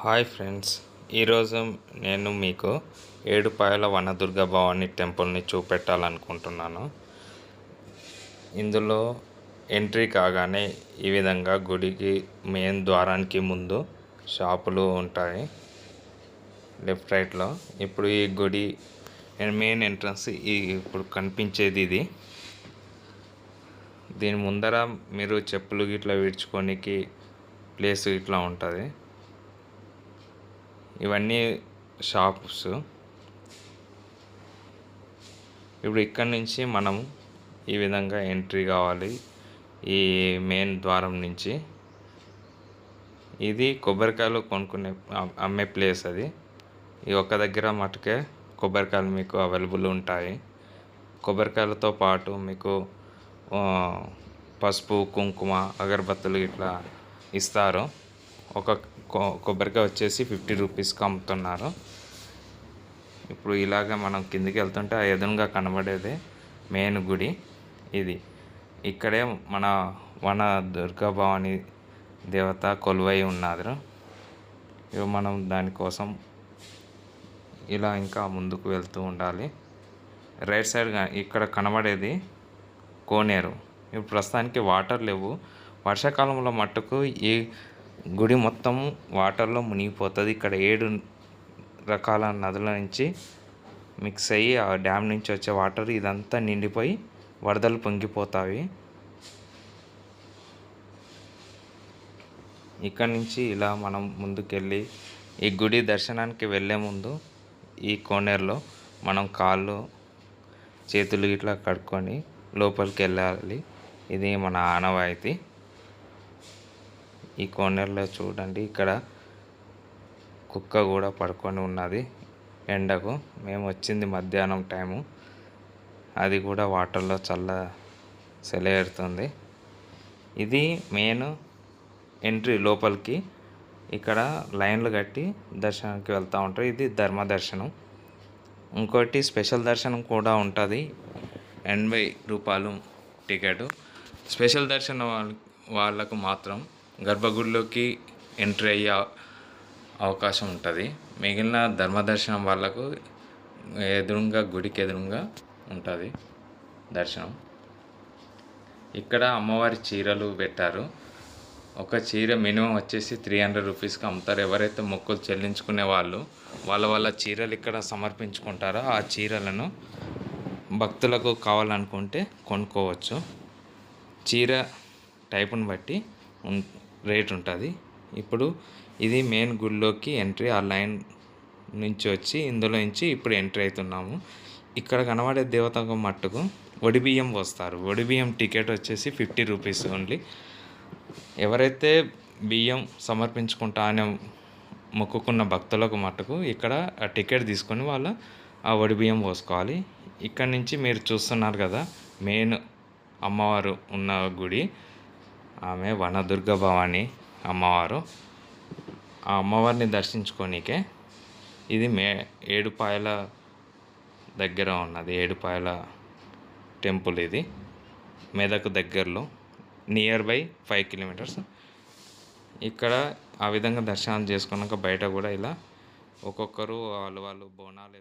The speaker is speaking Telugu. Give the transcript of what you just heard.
హాయ్ ఫ్రెండ్స్, ఈరోజు నేను మీకు ఏడుపాయల వనదుర్గ భవాని టెంపుల్ని చూపెట్టాలనుకుంటున్నాను. ఇందులో ఎంట్రీ కాగానే ఈ విధంగా గుడికి మెయిన్ ద్వారానికి ముందు షాపులు ఉంటాయి లెఫ్ట్ రైట్లో. ఇప్పుడు ఈ గుడి మెయిన్ ఎంట్రన్స్ ఇప్పుడు కనిపించేది ఇది. దీని ముందర మీరు చెప్పులు ఇట్లా విడుచుకోనికి ప్లేస్ ఇట్లా ఉంటుంది. ఇవన్నీ షాప్స్. ఇప్పుడు ఇక్కడ నుంచి మనం ఈ విధంగా ఎంట్రీ కావాలి ఈ మెయిన్ ద్వారం నుంచి. ఇది కొబ్బరికాయలు కొనుక్కునే అమ్మే ప్లేస్. అది ఈ ఒక్క దగ్గర మటుకే కొబ్బరికాయలు మీకు అవైలబుల్ ఉంటాయి. కొబ్బరికాయలతో పాటు మీకు పసుపు, కుంకుమ, అగరబత్తులు ఇట్లా ఇస్తారు. ఒక కొబ్బరికాయ వచ్చేసి 50 రూపీస్కి అమ్ముతున్నారు. ఇప్పుడు ఇలాగ మనం కిందికి వెళ్తుంటే ఆ ఎదురుగా కనబడేదే మెయిన్ గుడి. ఇది ఇక్కడే మన వన దుర్గా భవాని దేవత కొలువై ఉన్నారు. ఇవి మనం దానికోసం ఇలా ఇంకా ముందుకు వెళ్తూ ఉండాలి. రైట్ సైడ్ ఇక్కడ కనబడేది కోనేరు. ఇప్పుడు ప్రస్తుతానికి వాటర్ లేవు. వర్షాకాలంలో మట్టుకు ఈ గుడి మొత్తం వాటర్లో మునిగిపోతుంది. ఇక్కడ 7 రకాల నదుల నుంచి మిక్స్ అయ్యి ఆ డ్యామ్ నుంచి వచ్చే వాటర్ ఇదంతా నిండిపోయి వరదలు పొంగిపోతాయి. ఇక్కడ నుంచి ఇలా మనం ముందుకెళ్ళి ఈ గుడి దర్శనానికి వెళ్ళే ముందు ఈ కోనేరులో మనం కాళ్ళు చేతులు ఇట్లా కడుక్కొని లోపలికి వెళ్ళాలి. ఇది మన ఆనవాయితీ. ఈ కోనేరులో చూడండి, ఇక్కడ కుక్క కూడా పడుకొని ఉన్నది ఎండకు. మేము వచ్చింది మధ్యాహ్నం టైము. అది కూడా వాటర్లో సెలయేరుతుంది. ఇది మెయిన్ ఎంట్రీ లోపలికి. ఇక్కడ లైన్లు కట్టి దర్శనానికి వెళ్తూ ఉంటారు. ఇది ధర్మ దర్శనం. ఇంకోటి స్పెషల్ దర్శనం కూడా ఉంటుంది. 80 రూపాయలు టికెట్. స్పెషల్ దర్శనం వాళ్ళకు మాత్రం గర్భగుడిలోకి ఎంట్రీ అయ్యే అవకాశం ఉంటుంది. మిగిలిన ధర్మదర్శనం వాళ్ళకు ఎదురుగా గుడికి ఎదురుగా ఉంటుంది దర్శనం. ఇక్కడ అమ్మవారి చీరలు పెట్టారు. ఒక చీర మినిమం వచ్చేసి 300 రూపీస్కి అమ్ముతారు. ఎవరైతే మొక్కులు చెల్లించుకునే వాళ్ళ చీరలు ఇక్కడ సమర్పించుకుంటారో ఆ చీరలను భక్తులకు కావాలనుకుంటే కొనుక్కోవచ్చు. చీర టైపుని బట్టి రేట్ ఉంటుంది. ఇప్పుడు ఇది మెయిన్ గుడిలోకి ఎంట్రీ. ఆ లైన్ నుంచి వచ్చి ఇందులో నుంచి ఇప్పుడు ఎంట్రీ అవుతున్నాము. ఇక్కడ కనబడే దేవతకు మట్టుకు ఒడిబియ్యం పోస్తారు. ఒడిబియ్యం టికెట్ వచ్చేసి 50 రూపీస్ ఓన్లీ. ఎవరైతే బియ్యం సమర్పించుకుంటా అని మొక్కుకున్న భక్తులకు మట్టుకు ఇక్కడ ఆ టికెట్ తీసుకొని వాళ్ళు ఆ ఒడిబియ్యం పోసుకోవాలి. ఇక్కడ నుంచి మీరు చూస్తున్నారు కదా మెయిన్ అమ్మవారు ఉన్న గుడి. ఆమె వనదుర్గ భవాని అమ్మవారు. ఆ అమ్మవారిని దర్శించుకోనికే ఇది ఏడుపాయల దగ్గర ఉన్నది. ఏడుపాయల టెంపుల్ ఇది మెదక్ దగ్గరలో, నియర్ బై 5 కిలోమీటర్స్. ఇక్కడ ఆ విధంగా దర్శనం చేసుకున్నాక బయట కూడా ఇలా ఒక్కొక్కరు వాళ్ళు బోనాలు